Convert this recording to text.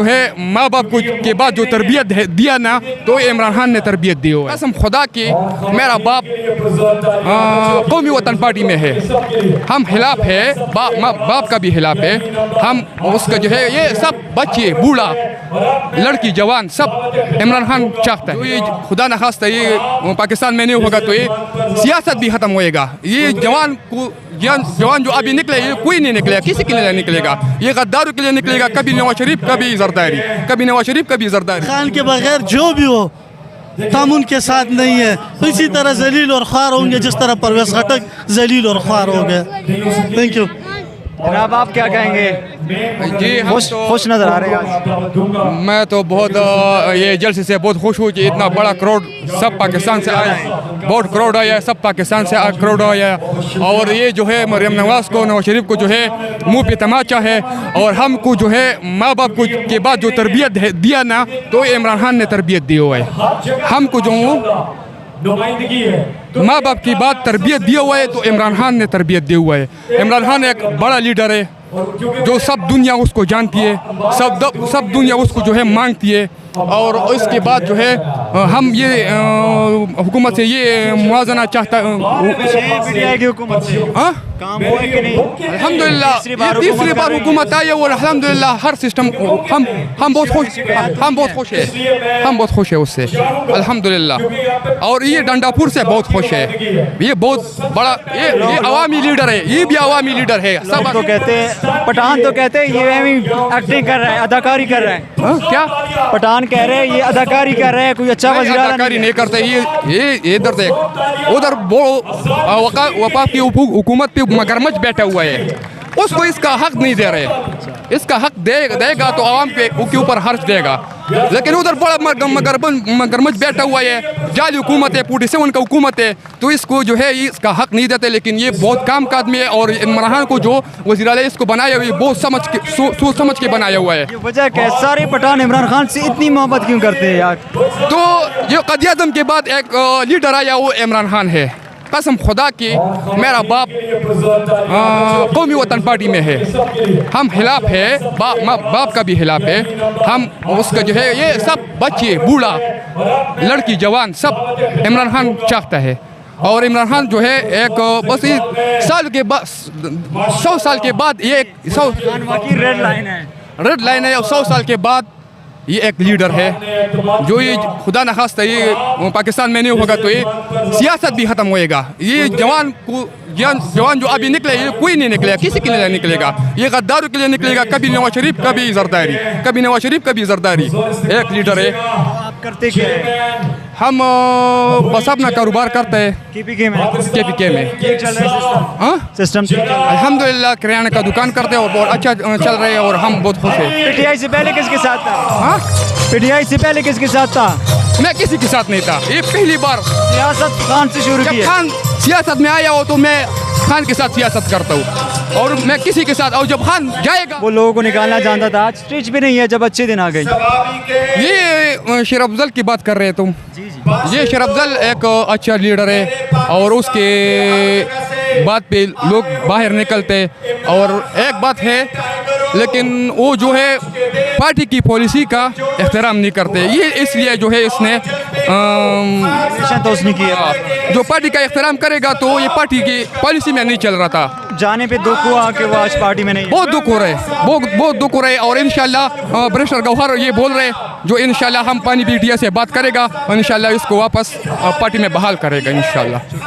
जो है माँ बाप को के बाद जो तरबियत दिया ना, तो इमरान खान ने तरबियत दी हुआ है। कसम खुदा की मेरा बाप कौमी वतन पार्टी में है, हम खिलाफ है, बाप का भी खिलाफ है। हम उसका जो है ये सब बच्चे बूढ़ा लड़की जवान सब इमरान खान चाहता है। तो ये खुदा न खास्ता ये पाकिस्तान में नहीं होगा तो ये सियासत भी ख़त्म होएगा। ये जवान जो अभी निकले ये कोई नहीं निकलेगा, किसी के लिए निकलेगा, ये गद्दारों के लिए निकलेगा। कभी नवाज शरीफ कभी जरदारी, कभी नवाज शरीफ कभी जरदारी। खान के बगैर जो भी हो हम उनके साथ नहीं है। इसी तरह जलील और ख्वार होंगे जिस तरह परवेज खटक जलील और ख्वार हो गए। थैंक यू जनाब, आप क्या कहेंगे? जी खुश नजर आ रहे हैं आज। मैं तो बहुत ये जलसे से बहुत खुश हूँ कि इतना बड़ा क्राउड सब पाकिस्तान से आया, बहुत क्राउड आया, सब पाकिस्तान से क्राउड आया। और ये जो है मरियम नवाज को, नवाज शरीफ को जो है मुंह पे तमाचा है। और हमको जो है माँ बाप को के बाद जो तरबियत दिया ना, तो इमरान खान ने तरबियत दी हुआ है। हमको जो माँ बाप की बात तरबियत दिया हुआ है तो इमरान खान ने तरबियत दिया हुआ है। इमरान खान एक बड़ा लीडर है जो सब दुनिया उसको जानती है, सब दुनिया उसको जो है मांगती है। और इसके बाद जो है हम ये हुकूमत से ये मुआवजा चाहता अल्हम्दुलिल्लाह तीसरी बार हुकूमत आई है और अल्हम्दुलिल्लाह हर सिस्टम हम बहुत खुश है उससे अल्हम्दुलिल्लाह। और ये डंडापुर से बहुत खुश है, ये बहुत बड़ा ये अवामी लीडर है, ये भी अवामी लीडर है। सब तो कहते हैं पठान, तो कहते हैं ये एक्टिंग कर रहा है, अदाकारी कर रहा है। क्या पठान कह रहे हैं ये अदाकारी कर रहे हैं, कोई अच्छा वज़ीर अदाकारी नहीं करते। ये इधर देख उधर वो वफाक की हुकूमत पे मगरमच्छ बैठा हुआ है, उसको इसका हक नहीं दे रहे। इसका हक देगा तो आवाम के ऊपर हर्ष देगा, लेकिन उधर बड़ा मगरमच्छ बैठा हुआ है, जाली हुकूमत है, 47 का हुकूमत है, तो इसको जो है इसका हक नहीं देते। लेकिन ये बहुत काम का आदमी है और इमरान खान को जो वज़ीर आला इसको बनाया हुआ है बहुत सोच समझ के बनाया हुआ है। वजह क्या सारे पठान इमरान खान से इतनी मोहब्बत क्यों करते हैं यार? तो ये क़ायद-ए-आज़म के बाद एक लीडर आया वो इमरान खान है। कसम खुदा की मेरा बाप कौमी वतन पार्टी में है, हम खिलाफ है, बाप का भी खिलाफ है। हम उसका जो है ये सब बच्चे बूढ़ा लड़की जवान सब इमरान खान चाहता है। और इमरान खान जो है एक बस 100 साल के बाद ये 100 रेड लाइन है और 100 साल के बाद ये एक लीडर है जो ये खुदा न खास्ता ये पाकिस्तान में नहीं होगा तो ये सियासत भी ख़त्म होएगा। ये जवान जो अभी निकले ये कोई नहीं निकलेगा, किसी के लिए निकलेगा, ये गद्दारों के लिए निकलेगा। कभी नवाज शरीफ कभी जरदारी, कभी नवाज शरीफ कभी जरदारी। एक लीडर है। आप करते क्या हैं? हम बस अपना कारोबार करते हैं केपीके में सिस्टम अल्हम्दुलिल्लाह किराना का दुकान करते हैं और बहुत अच्छा चल रहे हैं और हम बहुत खुश हैं। पीटीआई से पहले किसके साथ था? हाँ, पीटीआई से पहले किसके साथ था? मैं किसी के साथ नहीं था, ये पहली बार सियासत खान से शुरू की है। खान सियासत में आया हो तो मैं खान के साथ सियासत करता हूँ और मैं किसी के साथ। और जब खान जाएगा वो लोगों को निकालना जानता था, आज स्टेज पे नहीं है जब अच्छे दिन आ गए। ये शेर अफजल की बात कर रहे हैं तुम? ये शेर अफजल एक अच्छा लीडर है और उसके बात पे लोग बाहर निकलते। और एक बात है लेकिन वो जो है पार्टी की पॉलिसी का एहतराम नहीं करते, ये इसलिए जो है इसने संतोष नहीं किया। जो पार्टी का एहतराम करेगा तो ये पार्टी की पॉलिसी में नहीं चल रहा था। जाने पे दुख हुआ कि वो आज पार्टी में नहीं। बहुत दुख हो रहे, बहुत दुख हो रहे। और इंशाल्लाह बैरिस्टर गौहर ये बोल रहे जो इंशाल्लाह हम पानी पीटीआई से बात करेगा, इंशाल्लाह इसको वापस पार्टी में बहाल करेगा इंशाल्लाह।